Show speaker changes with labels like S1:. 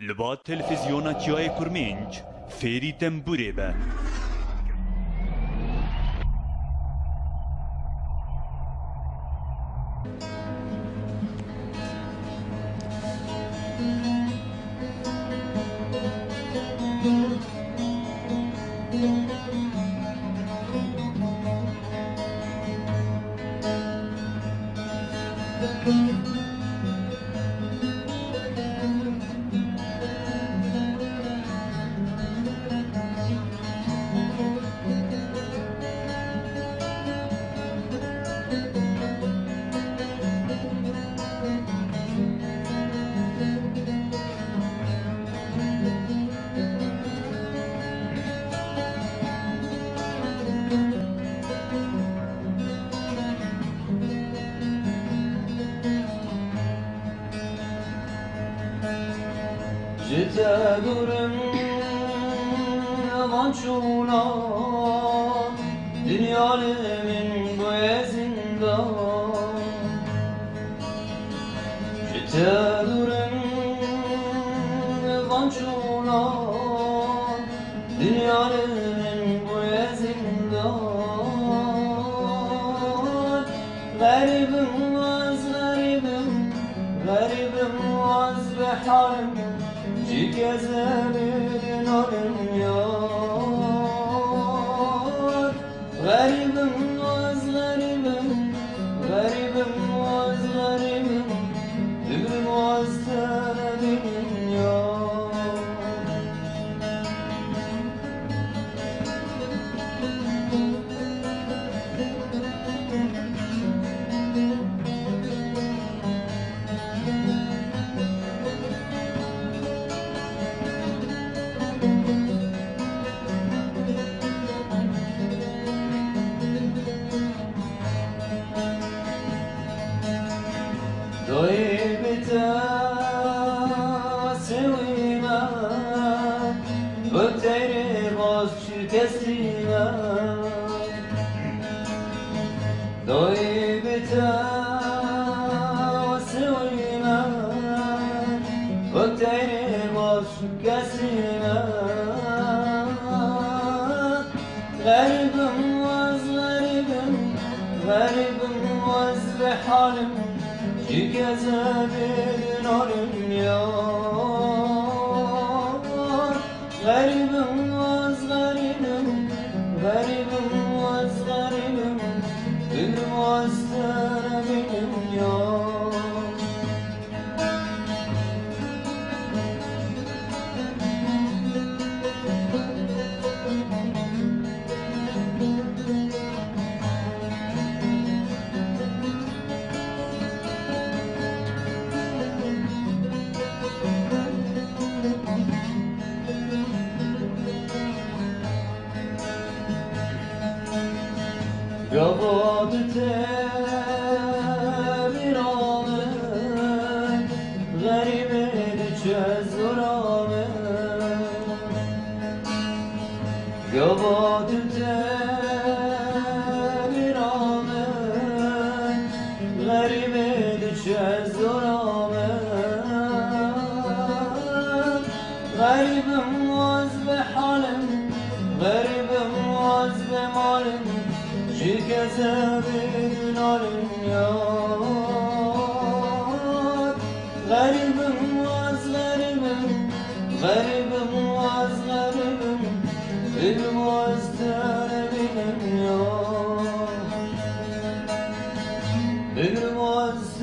S1: لبات تلفزيونا كياي كورمينج فيري تنبوري به
S2: جته دورم وانچونا دنیا من بوی زندان جته دورم وانچونا دنیا من بوی زندان غریبم از غریبم غریبم از به حالم جگزمین آرمیار غریبم از غریبم غریبم از غریبم دلم از تنبیم یار دوی بیتا سویما و تیری باز شکستیما دوی بیتا سویما و تیری باز شکستیما غریبم از غریبم غریبم از به حالم جگزمین آرمیار غریبم از غریبم غریبم از غریبم دلم از تنبیم یار Gavat temirame, garibe çezurame. Gavat temirame, garibe çezurame. Garibim az be halim, garibim az be malim. جگزمین آرمیار غریبم از غریبم غریبم از غریبم دلم از تنبیم یار دلم از